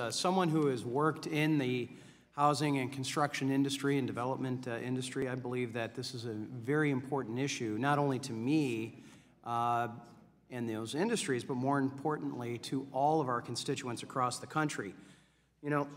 Someone who has worked in the housing and construction industry and development industry, I believe that this is a very important issue, not only to me in those industries, but more importantly to all of our constituents across the country. You know,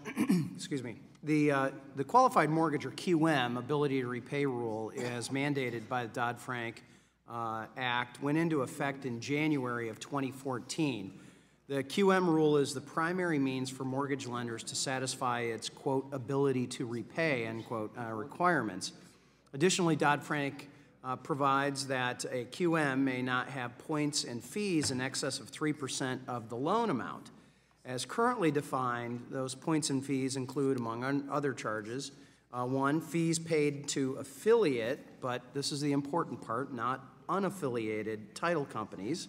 excuse me, the Qualified Mortgage, or QM, ability to repay rule, as mandated by the Dodd-Frank Act, went into effect in January of 2014. The QM rule is the primary means for mortgage lenders to satisfy its, quote, ability to repay, end quote, requirements. Additionally, Dodd-Frank provides that a QM may not have points and fees in excess of 3% of the loan amount. As currently defined, those points and fees include, among other charges, one, fees paid to affiliate, but this is the important part, not unaffiliated title companies.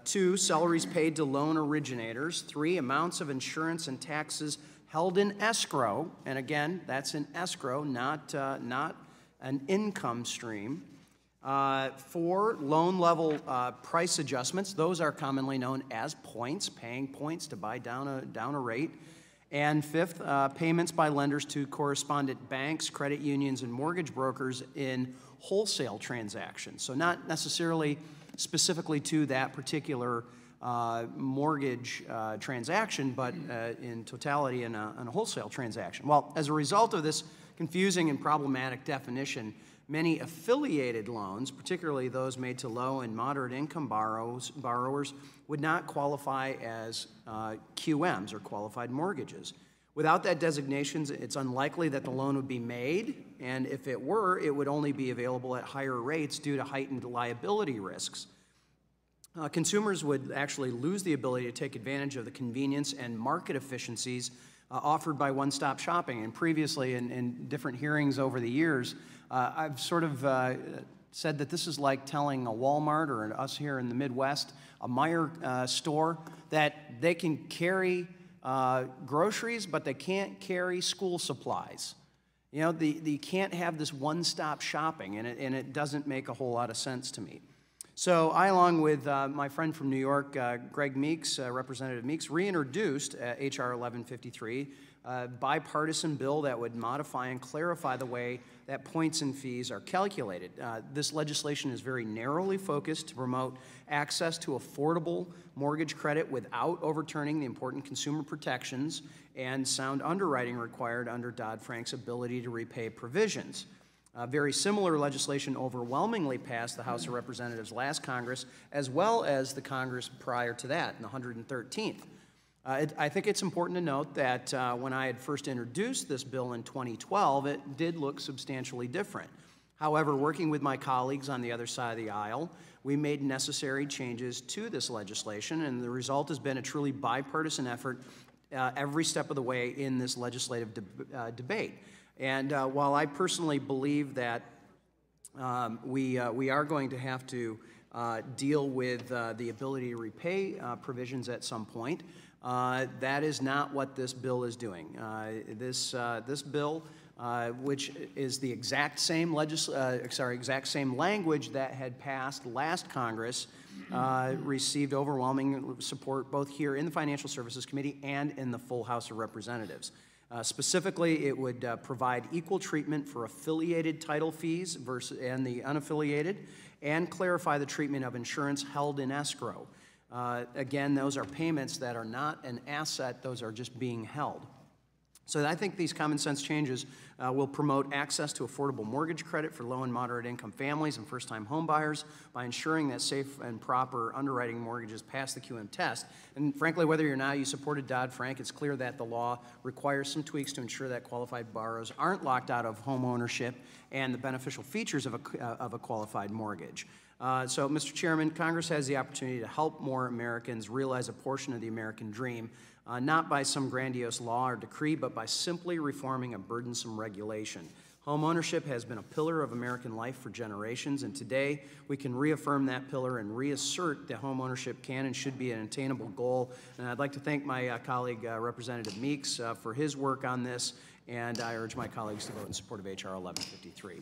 Two, salaries paid to loan originators. Three, amounts of insurance and taxes held in escrow, and again, that's in escrow, not an income stream. Four, loan level price adjustments. Those are commonly known as points, paying points to buy down a rate. And fifth, payments by lenders to correspondent banks, credit unions, and mortgage brokers in wholesale transactions. So not necessarily specifically to that particular mortgage transaction, but in totality in a wholesale transaction. Well, as a result of this confusing and problematic definition, many affiliated loans, particularly those made to low and moderate income borrowers, would not qualify as QMs, or qualified mortgages. Without that designation, it's unlikely that the loan would be made, and if it were, it would only be available at higher rates due to heightened liability risks. Consumers would actually lose the ability to take advantage of the convenience and market efficiencies offered by one-stop shopping. And previously, in different hearings over the years, I've sort of said that this is like telling a Walmart, or us here in the Midwest, a Meijer store, that they can carry groceries, but they can't carry school supplies. You know, you can't have this one-stop shopping, and it doesn't make a whole lot of sense to me. So I, along with my friend from New York, Greg Meeks, Representative Meeks, reintroduced H.R. 1153, a bipartisan bill that would modify and clarify the way that points and fees are calculated. This legislation is very narrowly focused to promote access to affordable mortgage credit without overturning the important consumer protections and sound underwriting required under Dodd-Frank's ability to repay provisions. Very similar legislation overwhelmingly passed the House of Representatives last Congress, as well as the Congress prior to that, in the 113th. I think it's important to note that when I had first introduced this bill in 2012, it did look substantially different. However, working with my colleagues on the other side of the aisle, we made necessary changes to this legislation, and the result has been a truly bipartisan effort every step of the way in this legislative debate. And while I personally believe that we are going to have to deal with the ability to repay provisions at some point, that is not what this bill is doing. This bill, which is the exact same exact same language that had passed last Congress, received overwhelming support both here in the Financial Services Committee and in the full House of Representatives. Specifically, it would provide equal treatment for affiliated title fees and the unaffiliated, and clarify the treatment of insurance held in escrow. Again, those are payments that are not an asset, those are just being held. So I think these common sense changes will promote access to affordable mortgage credit for low and moderate income families and first-time home buyers by ensuring that safe and proper underwriting mortgages pass the QM test. And frankly, whether or not you supported Dodd-Frank, it's clear that the law requires some tweaks to ensure that qualified borrowers aren't locked out of home ownership and the beneficial features of a qualified mortgage. So, Mr. Chairman, Congress has the opportunity to help more Americans realize a portion of the American dream, not by some grandiose law or decree, but by simply reforming a burdensome regulation. Home ownership has been a pillar of American life for generations, and today we can reaffirm that pillar and reassert that home ownership can and should be an attainable goal. And I'd like to thank my colleague, Representative Meeks, for his work on this, and I urge my colleagues to vote in support of H.R. 1153.